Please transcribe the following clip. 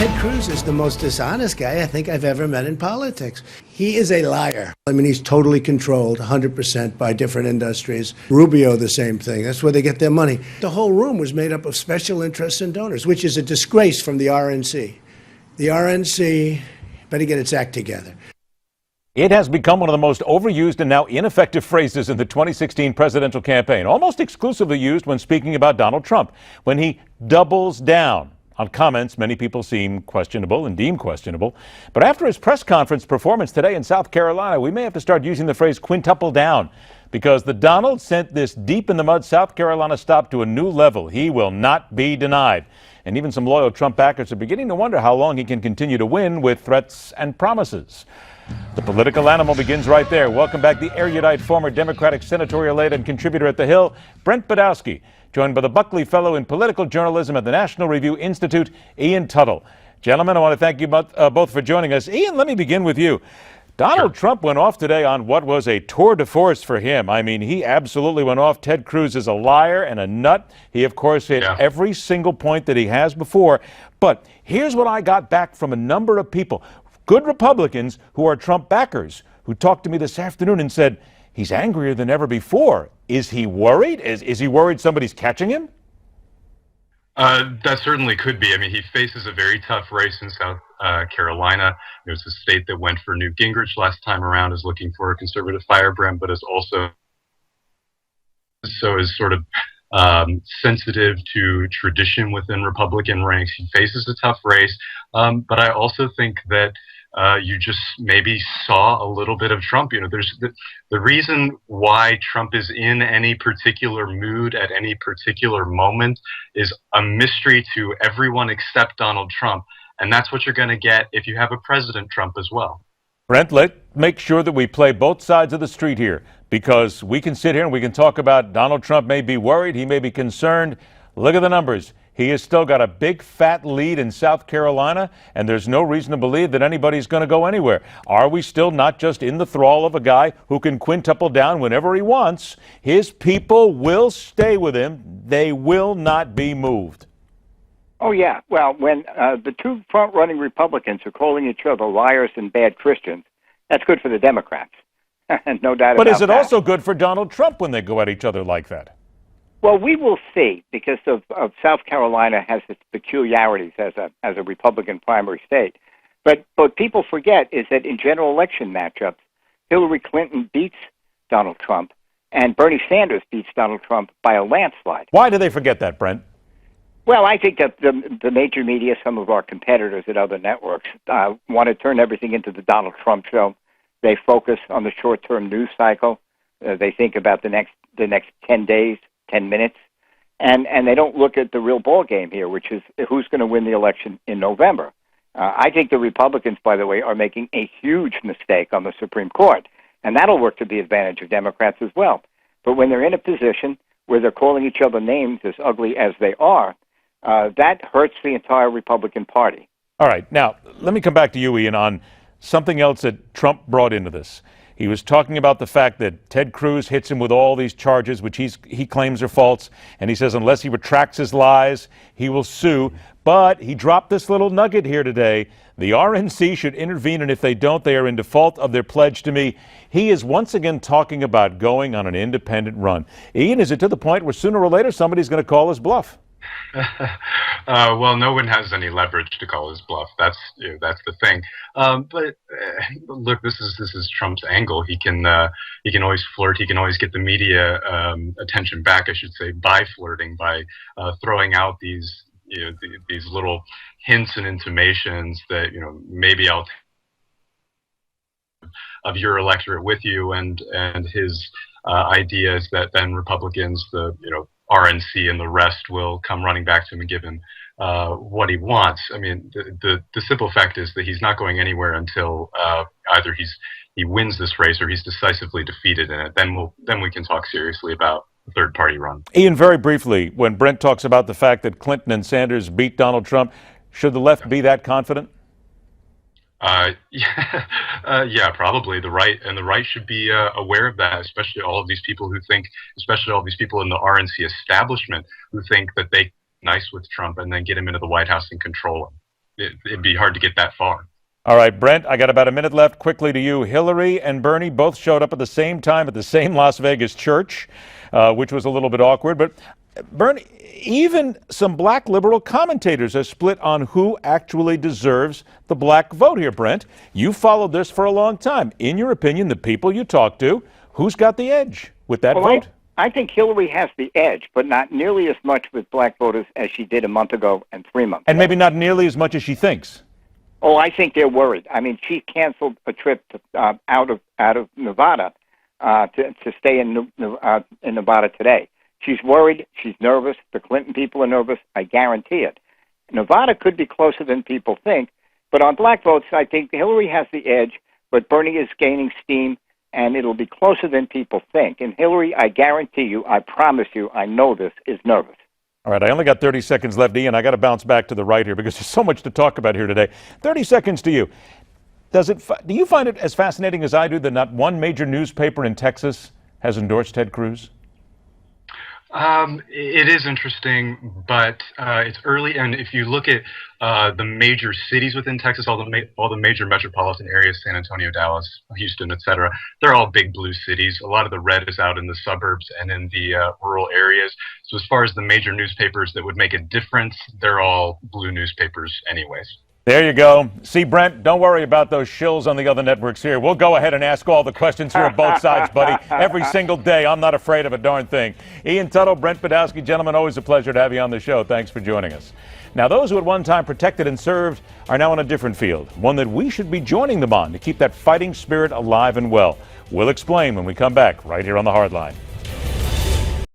Ted Cruz is the most dishonest guy I think I've ever met in politics. He is a liar. I mean, he's totally controlled 100% by different industries. Rubio, the same thing. That's where they get their money. The whole room was made up of special interests and donors, which is a disgrace from the RNC. The RNC better get its act together. It has become one of the most overused and now ineffective phrases in the 2016 presidential campaign, almost exclusively used when speaking about Donald Trump, when he doubles down on comments many people seem questionable and deem questionable. But after his press conference performance today in South Carolina, we may have to start using the phrase quintuple down, because the Donald sent this deep in the mud South Carolina stop to a new level. He will not be denied. And even some loyal Trump backers are beginning to wonder how long he can continue to win with threats and promises. The political animal begins right there. Welcome back the erudite former Democratic senatorial aide and contributor at The Hill, Brent Budowsky, joined by the Buckley Fellow in Political Journalism at the National Review Institute, Ian Tuttle. Gentlemen, I want to thank you both for joining us. Ian, let me begin with you. Donald Trump went off today on what was a tour de force for him. I mean, he absolutely went off. Ted Cruz is a liar and a nut. He, of course, hit every single point that he has before. But here's what I got back from a number of people, good Republicans who are Trump backers, who talked to me this afternoon and said, he's angrier than ever before. Is he worried? Is he worried somebody's catching him? That certainly could be. I mean, he faces a very tough race in South Carolina. It was a state that went for Newt Gingrich last time around, is looking for a conservative firebrand, but is also sort of sensitive to tradition within Republican ranks. He faces a tough race, but I also think that you just maybe saw a little bit of Trump. You know, there's the reason why Trump is in any particular mood at any particular moment is a mystery to everyone except Donald Trump. And that's what you're going to get if you have a President Trump as well. Brent, let's make sure that we play both sides of the street here, because we can sit here and we can talk about Donald Trump may be worried, he may be concerned. Look at the numbers. He has still got a big fat lead in South Carolina, and there's no reason to believe that anybody's going to go anywhere. Are we still not just in the thrall of a guy who can quintuple down whenever he wants? His people will stay with him. They will not be moved. Oh, yeah. Well, when the two front-running Republicans are calling each other liars and bad Christians, that's good for the Democrats. And no doubt about that. But is it also good for Donald Trump when they go at each other like that? Well, we will see, because of South Carolina has its peculiarities as a Republican primary state. But what people forget is that in general election matchups, Hillary Clinton beats Donald Trump, and Bernie Sanders beats Donald Trump by a landslide. Why do they forget that, Brent? Well, I think that the major media, some of our competitors at other networks, want to turn everything into the Donald Trump show. They focus on the short-term news cycle. They think about the next 10 days, 10 minutes, and they don't look at the real ball game here, which is who's going to win the election in November. I think the Republicans, by the way, are making a huge mistake on the Supreme Court, and that'll work to the advantage of Democrats as well. But when they're in a position where they're calling each other names as ugly as they are, that hurts the entire Republican Party. All right. Now, let me come back to you, Ian, on something else that Trump brought into this. He was talking about the fact that Ted Cruz hits him with all these charges, which he claims are false. And he says unless he retracts his lies, he will sue. But he dropped this little nugget here today. The RNC should intervene, and if they don't, they are in default of their pledge to me. He is once again talking about going on an independent run. Ian, is it to the point where sooner or later somebody's going to call his bluff? Well, no one has any leverage to call his bluff. That's the thing. But look, this is Trump's angle. He can always flirt. He can always get the media attention back, I should say, by flirting, by throwing out these these little hints and intimations that maybe I'll of your electorate with you, and his ideas that then Republicans, the RNC and the rest will come running back to him and give him what he wants. I mean, the simple fact is that he's not going anywhere until either he wins this race or he's decisively defeated in it. Then we can talk seriously about a third-party run. Ian, very briefly, when Brent talks about the fact that Clinton and Sanders beat Donald Trump, should the left be that confident? Yeah, probably the right should be aware of that, especially all of these people in the RNC establishment who think that they nice with Trump and then get him into the White House and control him. it'd be hard to get that far. All right, Brent, I got about a minute left. Quickly to you. Hillary and Bernie both showed up at the same time at the same Las Vegas church, which was a little bit awkward. But Bernie, even some black liberal commentators are split on who actually deserves the black vote here, Brent. You followed this for a long time. In your opinion, the people you talk to, who's got the edge with that vote? I think Hillary has the edge, but not nearly as much with black voters as she did a month ago and 3 months ago. And maybe not nearly as much as she thinks. Oh, I think they're worried. I mean, she canceled a trip to, out of Nevada to stay in Nevada today. She's worried. She's nervous. The Clinton people are nervous. I guarantee it. Nevada could be closer than people think, but on black votes, I think Hillary has the edge, but Bernie is gaining steam, and it'll be closer than people think. And Hillary, I guarantee you, I promise you, I know this, is nervous. All right, I only got 30 seconds left, Ian. I got to bounce back to the right here because there's so much to talk about here today. 30 seconds to you. Do you find it as fascinating as I do that not one major newspaper in Texas has endorsed Ted Cruz? It is interesting, but it's early. And if you look at the major cities within Texas, all the major metropolitan areas, San Antonio, Dallas, Houston, etc., they're all big blue cities. A lot of the red is out in the suburbs and in the rural areas. So as far as the major newspapers that would make a difference, they're all blue newspapers anyways. There you go. See, Brent, don't worry about those shills on the other networks here. We'll go ahead and ask all the questions here on both sides, buddy. Every single day. I'm not afraid of a darn thing. Ian Tuttle, Brent Budowsky, gentlemen, always a pleasure to have you on the show. Thanks for joining us. Now, those who at one time protected and served are now on a different field, one that we should be joining them on to keep that fighting spirit alive and well. We'll explain when we come back right here on The Hardline.